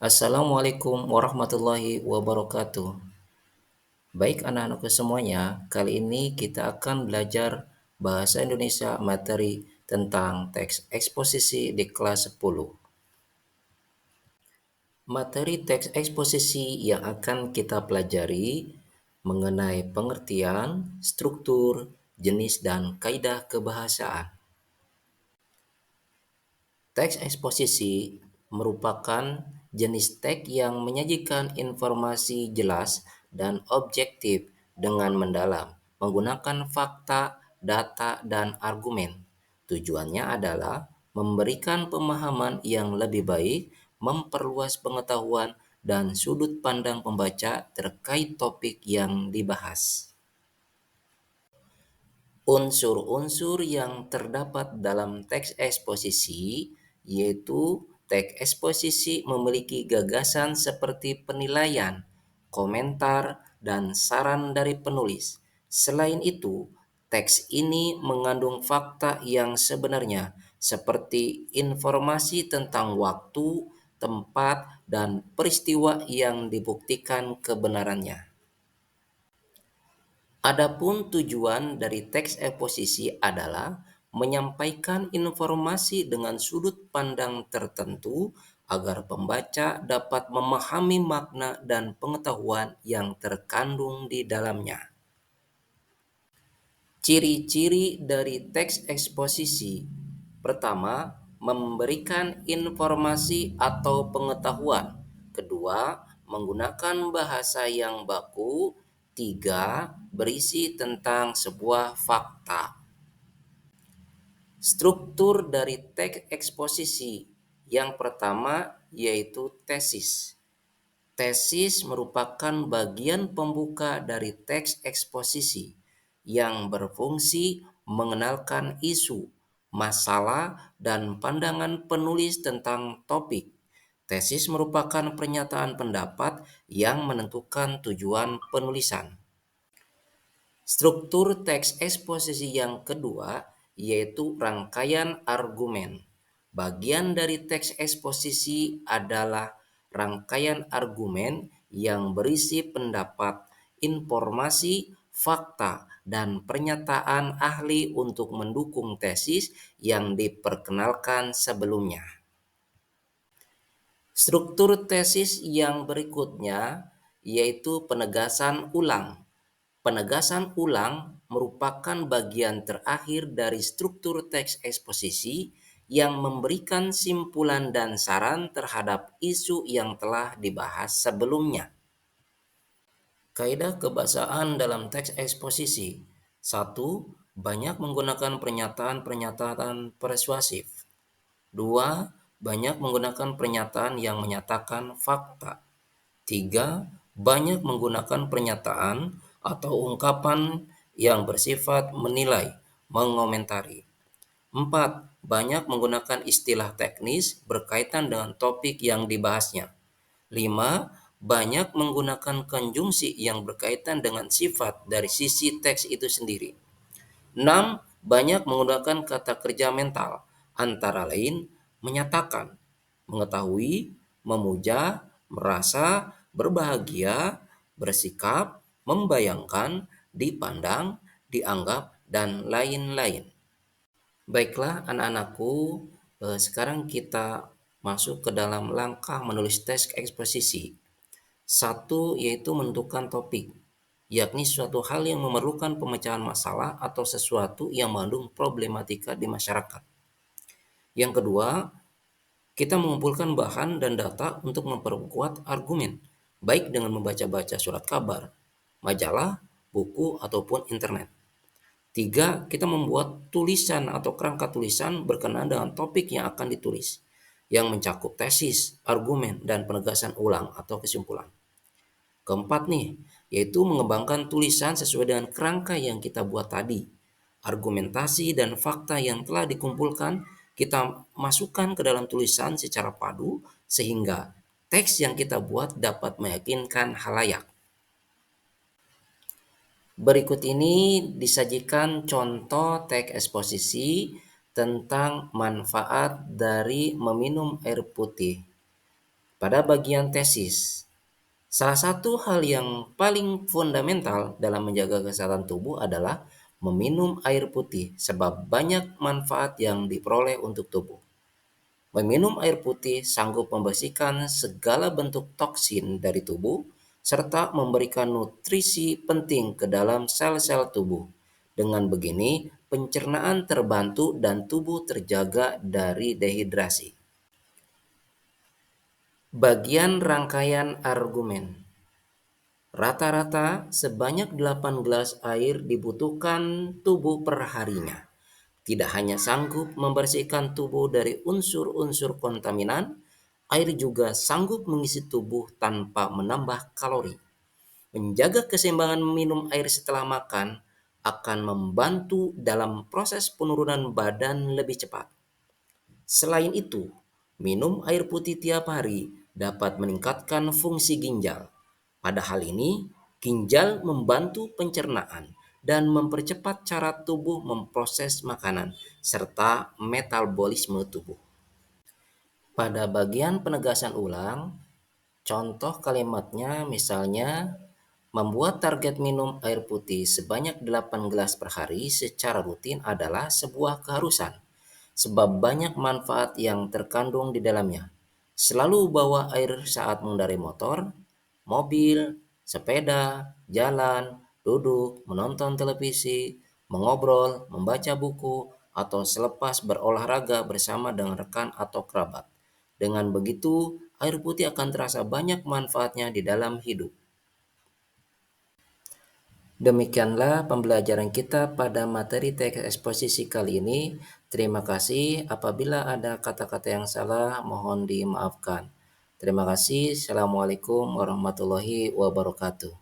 Assalamualaikum warahmatullahi wabarakatuh. Baik anak-anakku semuanya, kali ini kita akan belajar bahasa Indonesia materi tentang teks eksposisi di kelas 10. Materi teks eksposisi yang akan kita pelajari mengenai pengertian, struktur, jenis, dan kaidah kebahasaan. Teks eksposisi merupakan jenis teks yang menyajikan informasi jelas dan objektif dengan mendalam, menggunakan fakta, data, dan argumen. Tujuannya adalah memberikan pemahaman yang lebih baik, memperluas pengetahuan, dan sudut pandang pembaca terkait topik yang dibahas. Unsur-unsur yang terdapat dalam teks eksposisi yaitu teks eksposisi memiliki gagasan seperti penilaian, komentar, dan saran dari penulis. Selain itu, teks ini mengandung fakta yang sebenarnya seperti informasi tentang waktu, tempat, dan peristiwa yang dibuktikan kebenarannya. Adapun tujuan dari teks eksposisi adalah menyampaikan informasi dengan sudut pandang tertentu agar pembaca dapat memahami makna dan pengetahuan yang terkandung di dalamnya. Ciri-ciri dari teks eksposisi. Pertama, memberikan informasi atau pengetahuan. Kedua, menggunakan bahasa yang baku. Tiga, berisi tentang sebuah fakta. Struktur dari teks eksposisi. Yang pertama yaitu tesis. Tesis merupakan bagian pembuka dari teks eksposisi yang berfungsi mengenalkan isu, masalah, dan pandangan penulis tentang topik. Tesis merupakan pernyataan pendapat yang menentukan tujuan penulisan. Struktur teks eksposisi yang kedua yaitu rangkaian argumen. Bagian dari teks eksposisi adalah rangkaian argumen yang berisi pendapat, informasi, fakta, dan pernyataan ahli untuk mendukung tesis yang diperkenalkan sebelumnya. Struktur tesis yang berikutnya yaitu penegasan ulang. Penegasan ulang merupakan bagian terakhir dari struktur teks eksposisi yang memberikan simpulan dan saran terhadap isu yang telah dibahas sebelumnya. Kaidah kebahasaan dalam teks eksposisi. 1. Banyak menggunakan pernyataan-pernyataan persuasif. 2. Banyak menggunakan pernyataan yang menyatakan fakta. 3. Banyak menggunakan pernyataan atau ungkapan yang bersifat menilai, mengomentari. 4. Banyak menggunakan istilah teknis berkaitan dengan topik yang dibahasnya. 5. Banyak menggunakan konjungsi yang berkaitan dengan sifat dari sisi teks itu sendiri. 6. Banyak menggunakan kata kerja mental, antara lain menyatakan, mengetahui, memuja, merasa, berbahagia, bersikap, membayangkan, dipandang, dianggap, dan lain-lain. Baiklah anak-anakku, sekarang kita masuk ke dalam langkah menulis teks eksposisi. 1 yaitu menentukan topik, yakni suatu hal yang memerlukan pemecahan masalah atau sesuatu yang mengandung problematika di masyarakat. Yang kedua, kita mengumpulkan bahan dan data untuk memperkuat argumen, baik dengan membaca-baca surat kabar, majalah, buku, ataupun internet. 3. Kita membuat tulisan atau kerangka tulisan berkenaan dengan topik yang akan ditulis, yang mencakup tesis, argumen, dan penegasan ulang atau kesimpulan. Keempat nih, yaitu mengembangkan tulisan sesuai dengan kerangka yang kita buat tadi. Argumentasi dan fakta yang telah dikumpulkan kita masukkan ke dalam tulisan secara padu sehingga teks yang kita buat dapat meyakinkan halayak. Berikut ini disajikan contoh teks eksposisi tentang manfaat dari meminum air putih. Pada bagian tesis, salah satu hal yang paling fundamental dalam menjaga kesehatan tubuh adalah meminum air putih sebab banyak manfaat yang diperoleh untuk tubuh. Meminum air putih sanggup membersihkan segala bentuk toksin dari tubuh serta memberikan nutrisi penting ke dalam sel-sel tubuh. Dengan begini, pencernaan terbantu dan tubuh terjaga dari dehidrasi. Bagian rangkaian argumen. Rata-rata sebanyak 8 gelas air dibutuhkan tubuh perharinya. Tidak hanya sanggup membersihkan tubuh dari unsur-unsur kontaminan, air juga sanggup mengisi tubuh tanpa menambah kalori. Menjaga keseimbangan minum air setelah makan akan membantu dalam proses penurunan badan lebih cepat. Selain itu, minum air putih tiap hari dapat meningkatkan fungsi ginjal. Pada hal ini, ginjal membantu pencernaan dan mempercepat cara tubuh memproses makanan serta metabolisme tubuh. Pada bagian penegasan ulang, contoh kalimatnya misalnya membuat target minum air putih sebanyak 8 gelas per hari secara rutin adalah sebuah keharusan, sebab banyak manfaat yang terkandung di dalamnya. Selalu bawa air saat mengendarai motor, mobil, sepeda, jalan, duduk, menonton televisi, mengobrol, membaca buku, atau selepas berolahraga bersama dengan rekan atau kerabat. Dengan begitu, air putih akan terasa banyak manfaatnya di dalam hidup. Demikianlah pembelajaran kita pada materi teks eksposisi kali ini. Terima kasih. Apabila ada kata-kata yang salah, mohon dimaafkan. Terima kasih. Assalamualaikum warahmatullahi wabarakatuh.